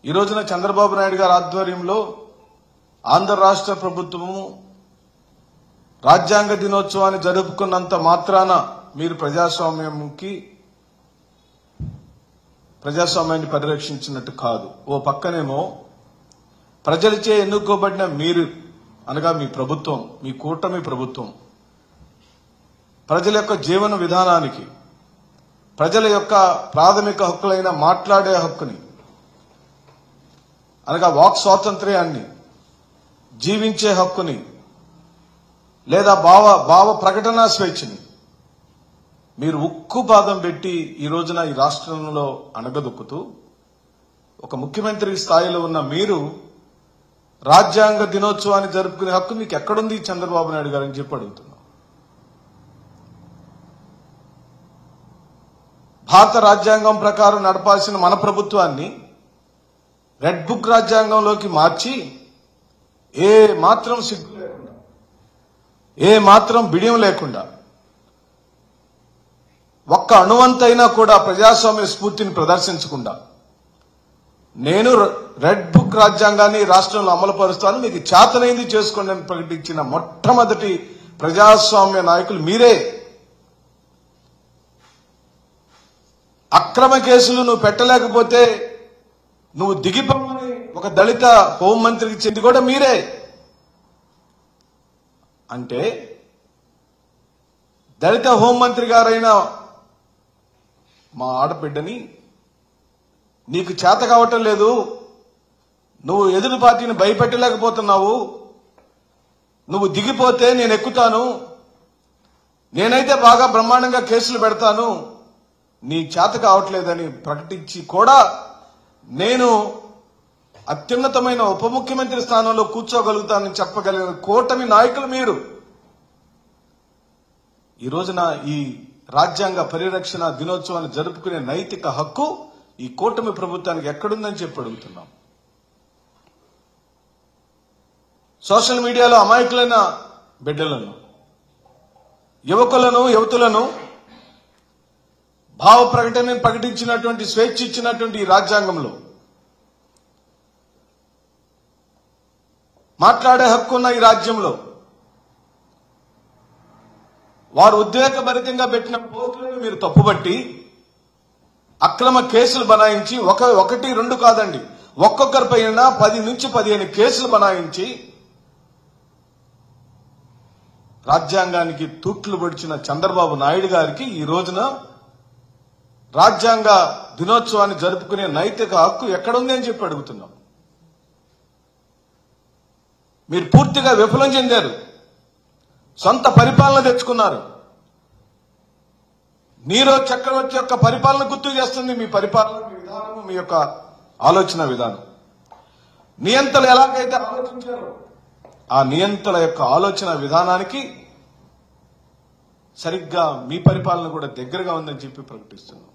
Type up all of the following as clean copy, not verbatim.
ఈ రోజున చంద్రబాబు నాయుడు గారి ఆధ్వర్యంలో ఆంధ్ర రాష్ట్ర ప్రభుత్వము రాజ్యాంగ దినోత్సవాన్ని జరుపుకున్నంత మాత్రాన మీరు ప్రజాస్వామ్యాన్ని పరిరక్షించినట్టు కాదు. ఓ పక్కనేమో ప్రజలచే ఎన్నుకోబడిన మీరు అనగా మీ ప్రభుత్వం, మీ కూటమి ప్రభుత్వం ప్రజల యొక్క జీవన విధానానికి, ప్రజల యొక్క ప్రాథమిక హక్కులైన మాట్లాడే హక్కుని అనగా వాక్ స్వాతంత్ర్యాన్ని, జీవించే హక్కుని లేదా భావ ప్రకటనా స్వేచ్ఛని మీరు ఉక్కుపాదం పెట్టి ఈ రోజున ఈ రాష్ట్రంలో అణగదొక్కుతూ ఒక ముఖ్యమంత్రి స్థాయిలో ఉన్న మీరు రాజ్యాంగ దినోత్సవాన్ని జరుపుకునే హక్కు మీకు ఎక్కడుంది చంద్రబాబు నాయుడు గారు అని చెప్పి అడుగుతున్నాం. భారత రాజ్యాంగం ప్రకారం నడపాల్సిన మన ప్రభుత్వాన్ని రెడ్ బుక్ రాజ్యాంగంలోకి మార్చి ఏ మాత్రం సిగ్గు లేకుండా, ఏ మాత్రం బిడియం లేకుండా, ఒక్క అణువంతైనా కూడా ప్రజాస్వామ్య స్ఫూర్తిని ప్రదర్శించకుండా నేను రెడ్ బుక్ రాజ్యాంగాన్ని రాష్ట్రంలో అమలు పరుస్తాను, మీకు చేతనైంది చేసుకోండి అని ప్రకటించిన మొట్టమొదటి ప్రజాస్వామ్య నాయకులు మీరే. అక్రమ కేసులు నువ్వు పెట్టలేకపోతే నువ్వు దిగిపోమని ఒక దళిత హోంమంత్రికి చెంది కూడా మీరే. అంటే దళిత హోంమంత్రి గారైన మా ఆడబిడ్డని నీకు చేత కావటం లేదు, నువ్వు ఎదురు పార్టీని భయపెట్టలేకపోతున్నావు, నువ్వు దిగిపోతే నేను ఎక్కుతాను, నేనైతే బాగా బ్రహ్మాండంగా కేసులు పెడతాను, నీ చేత కావట్లేదని ప్రకటించి కూడా నేను అత్యున్నతమైన ఉప ముఖ్యమంత్రి స్థానంలో కూర్చోగలుగుతానని చెప్పగలిగిన కూటమి నాయకులు మీరు. ఈ రోజున ఈ రాజ్యాంగ పరిరక్షణ దినోత్సవాన్ని జరుపుకునే నైతిక హక్కు ఈ కూటమి ప్రభుత్వానికి ఎక్కడుందని చెప్పి అడుగుతున్నాం. సోషల్ మీడియాలో అమాయకులైన బిడ్డలను, యువకులను, యువతులను భావ ప్రకటనను ప్రకటించినటువంటి స్వేచ్ఛ ఇచ్చినటువంటి ఈ రాజ్యాంగంలో మాట్లాడే హక్కు ఉన్న ఈ రాజ్యంలో వారు ఉద్వేగభరితంగా పెట్టిన పోస్టులను మీరు తప్పుబట్టి అక్రమ కేసులు బనాయించి ఒకటి రెండు కాదండి, ఒక్కొక్కరిపైన 10 నుంచి 15 కేసులు బనాయించి రాజ్యాంగానికి తూట్లు పొడిచిన చంద్రబాబు నాయుడు గారికి ఈ రోజున రాజ్యాంగ దినోత్సవాన్ని జరుపుకునే నైతిక హక్కు ఎక్కడుంది అని చెప్పి అడుగుతున్నాం. మీరు పూర్తిగా విఫలం చెందారు, సొంత పరిపాలన తెచ్చుకున్నారు. నీరో చక్రవర్తి యొక్క పరిపాలన గుర్తు చేస్తుంది మీ పరిపాలన విధానం, మీ యొక్క ఆలోచన విధానం. నియంతలు ఎలాగైతే ఆలోచించారో ఆ నియంతల యొక్క ఆలోచన విధానానికి సరిగ్గా మీ పరిపాలన కూడా దగ్గరగా ఉందని చెప్పి ప్రకటిస్తున్నాం.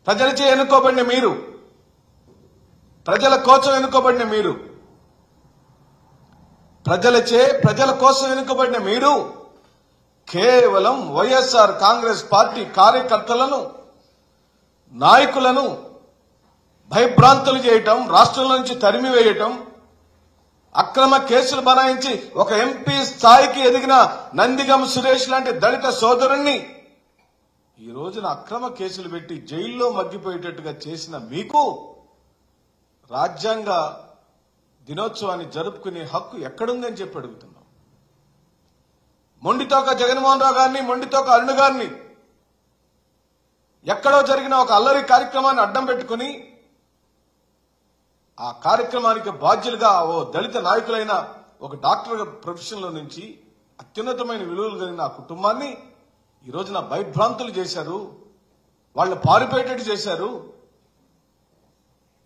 ప్రజలచే ఎన్నుకోబడిన మీరు, ప్రజల కోసం ఎన్నుకోబడిన మీరు, ప్రజల కోసం ఎన్నుకోబడిన మీరు కేవలం వైఎస్ఆర్ కాంగ్రెస్ పార్టీ కార్యకర్తలను, నాయకులను భయభ్రాంతులు చేయటం, రాష్ట్రంలో నుంచి తరిమివేయటం, అక్రమ కేసులు బనాయించి ఒక ఎంపీ స్థాయికి ఎదిగిన నందిగం సురేష్ లాంటి దళిత సోదరుణ్ణి ఈ రోజున అక్రమ కేసులు పెట్టి జైల్లో మగ్గిపోయేటట్టుగా చేసిన మీకు రాజ్యాంగ దినోత్సవాన్ని జరుపుకునే హక్కు ఎక్కడుందని చెప్పి అడుగుతున్నాం. మొండితోక జగన్మోహన్ రావు గారిని, మొండితోక అరుణ్ గారిని ఎక్కడో జరిగిన ఒక అల్లరి కార్యక్రమాన్ని అడ్డం పెట్టుకుని ఆ కార్యక్రమానికి బాధ్యులుగా ఓ దళిత నాయకులైన ఒక డాక్టర్ ప్రొఫెషన్లో నుంచి అత్యున్నతమైన విలువలు కలిగిన ఆ కుటుంబాన్ని ఈ రోజున భయభ్రాంతులు చేశారు, వాళ్ళు పారిపోయేటట్టు చేశారు.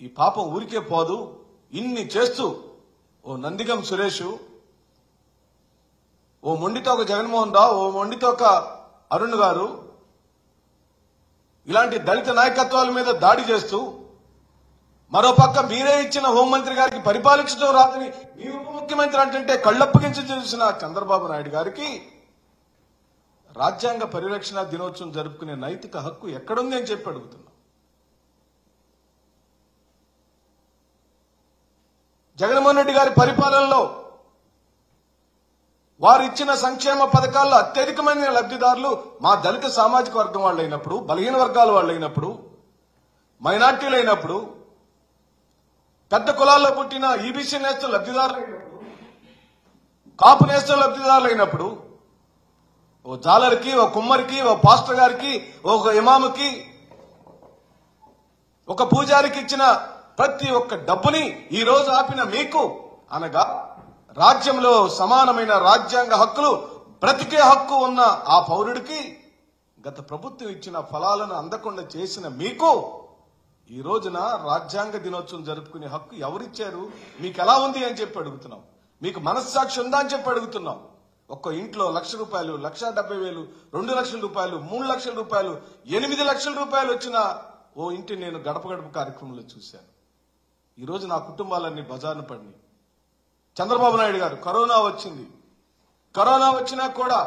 ఈ పాపం ఊరికే పోదు. ఇన్ని చేస్తూ ఓ నందిగం సురేష్, ఓ మొండితోక జగన్మోహన్ రావు, ఓ మొండితోక అరుణ్ గారు ఇలాంటి దళిత నాయకత్వాల మీద దాడి చేస్తూ, మరోపక్క మీరే ఇచ్చిన హోంమంత్రి గారికి పరిపాలించడం రాదని మీ ఉప ముఖ్యమంత్రి అంటే కళ్ళప్పగించి చూసిన చంద్రబాబు నాయుడు గారికి రాజ్యాంగ పరిరక్షణ దినోత్సవం జరుపుకునే నైతిక హక్కు ఎక్కడుంది అని చెప్పి అడుగుతున్నాం. జగన్మోహన్ రెడ్డి గారి పరిపాలనలో వారు ఇచ్చిన సంక్షేమ పథకాల్లో అత్యధికమైన లబ్ధిదారులు మా దళిత సామాజిక వర్గం వాళ్ళైనప్పుడు, బలహీన వర్గాల వాళ్ళైనప్పుడు, మైనార్టీలు అయినప్పుడు, పెద్ద కులాల్లో పుట్టిన ఈబీసీ నేస్తలు లబ్ధిదారులు అయినప్పుడు, కాపు నేస్తలు లబ్ధిదారులు అయినప్పుడు, ఓ జాలర్కి, ఓ కుమ్మరికి, ఓ పాస్టర్ గారికి, ఒక ఇమాముకి, ఒక పూజారికి ఇచ్చిన ప్రతి ఒక్క డబ్బుని ఈ రోజు ఆపిన మీకు, అనగా రాజ్యంలో సమానమైన రాజ్యాంగ హక్కులు, బ్రతికే హక్కు ఉన్న ఆ పౌరుడికి గత ప్రభుత్వం ఇచ్చిన ఫలాలను అందకుండా చేసిన మీకు ఈ రోజున రాజ్యాంగ దినోత్సవం జరుపుకునే హక్కు ఎవరిచ్చారు? మీకు ఎలా ఉంది అని చెప్పి అడుగుతున్నాం. మీకు మనస్సాక్షి ఉందా అని చెప్పి అడుగుతున్నాం. ఒక్క ఇంట్లో ₹1,00,000, ₹1,70,000, ₹2,00,000, ₹3,00,000, ₹8,00,000 వచ్చిన ఓ ఇంటిని నేను గడప గడప కార్యక్రమంలో చూశాను. ఈ రోజు నా కుటుంబాలన్నీ బజారును పడినాయి. చంద్రబాబు నాయుడు గారు కరోనా వచ్చింది. కరోనా వచ్చినా కూడా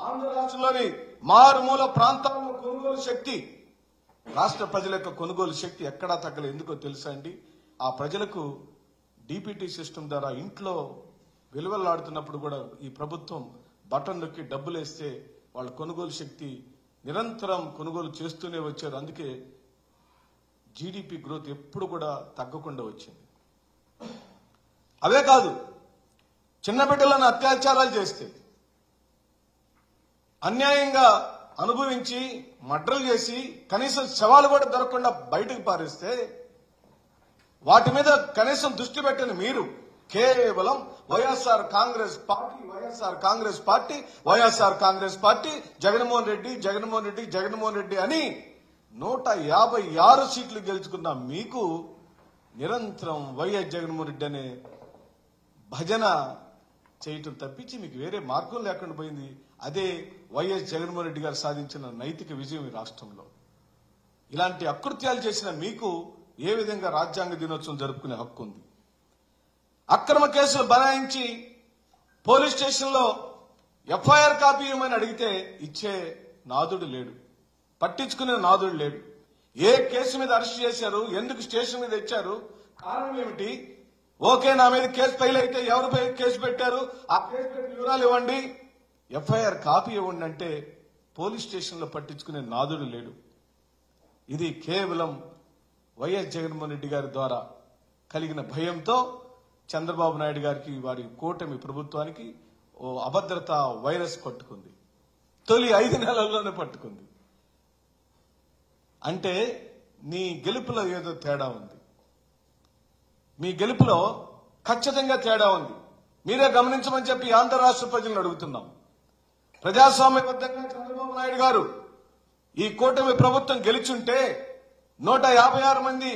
ఆంధ్ర రాష్ట్రంలోని మారుమూల ప్రాంతాల్లో కొనుగోలు శక్తి, రాష్ట్ర ప్రజల యొక్క కొనుగోలు శక్తి ఎక్కడా తగ్గలేదు. ఎందుకో తెలుసా అండి? ఆ ప్రజలకు డీపీటీ సిస్టమ్ ద్వారా ఇంట్లో వెలువెల్లాడుతున్నప్పుడు కూడా ఈ ప్రభుత్వం బటన్ నొక్కి డబ్బులు వేస్తే వాళ్ళ కొనుగోలు శక్తి నిరంతరం కొనుగోలు చేస్తూనే వచ్చారు. అందుకే జీడీపీ గ్రోత్ ఎప్పుడు కూడా తగ్గకుండా వచ్చింది. అవే కాదు, చిన్న బిడ్డలను అత్యాచారాలు చేస్తే, అన్యాయంగా అనుభవించి మర్డర్లు చేసి కనీసం శవాలు కూడా దొరకకుండా బయటకు పారేస్తే వాటి మీద కనీసం దృష్టి పెట్టని మీరు కేవలం వైఎస్ఆర్ కాంగ్రెస్ పార్టీ జగన్మోహన్ రెడ్డి అని 156 సీట్లు గెలుచుకున్న మీకు నిరంతరం వైఎస్ జగన్మోహన్ రెడ్డి అనే భజన చేయటం తప్పించి మీకు వేరే మార్గం లేకుండా పోయింది. అదే వైఎస్ జగన్మోహన్ రెడ్డి గారు సాధించిన నైతిక విజయం ఈ రాష్ట్రంలో. ఇలాంటి అకృత్యాలు చేసిన మీకు ఏ విధంగా రాజ్యాంగ దినోత్సవం జరుపుకునే హక్కు ఉంది? అక్రమ కేసులు బనాయించి పోలీస్ స్టేషన్లో ఎఫ్ఐఆర్ కాపీ ఇవ్వమని అడిగితే ఇచ్చే నాదుడు లేడు, పట్టించుకునే నాదుడు లేడు. ఏ కేసు మీద అరెస్ట్ చేశారు? ఎందుకు స్టేషన్ మీద ఇచ్చారు? కారణం ఏమిటి? ఓకే, నా మీద కేసు ఫైల్ అయితే ఎవరిపై కేసు పెట్టారు? ఆ కేసు పెట్టిన వివరాలు ఇవ్వండి, ఎఫ్ఐఆర్ కాపీ ఇవ్వండి అంటే పోలీస్ స్టేషన్లో పట్టించుకునే నాదుడు లేడు. ఇది కేవలం వైఎస్ జగన్మోహన్ రెడ్డి గారి ద్వారా కలిగిన భయంతో చంద్రబాబు నాయుడు గారికి, వారి కూటమి ప్రభుత్వానికి ఓ అభద్రత వైరస్ పట్టుకుంది. తొలి 5 నెలల్లోనే పట్టుకుంది. అంటే నీ గెలుపులో ఏదో తేడా ఉంది. మీ గెలుపులో ఖచ్చితంగా తేడా ఉంది. మీరే గమనించమని చెప్పి ఆంధ్ర రాష్ట్ర ప్రజలను అడుగుతున్నాం. ప్రజాస్వామ్యబద్ధంగా చంద్రబాబు నాయుడు గారు ఈ కూటమి ప్రభుత్వం గెలిచుంటే 156 మంది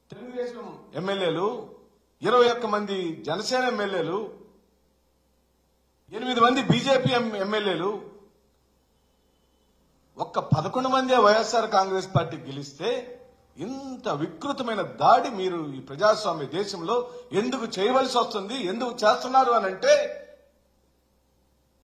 తెలుగుదేశం ఎమ్మెల్యేలు, 21 మంది జనసేన ఎమ్మెల్యేలు, 8 మంది బీజేపీ ఎమ్మెల్యేలు, ఒక్క 11 మందే వైఎస్ఆర్ కాంగ్రెస్ పార్టీ గెలిస్తే ఇంత వికృతమైన దాడి మీరు ఈ ప్రజాస్వామ్య దేశంలో ఎందుకు చేయవలసి వస్తుంది? ఎందుకు చేస్తున్నారు అని అంటే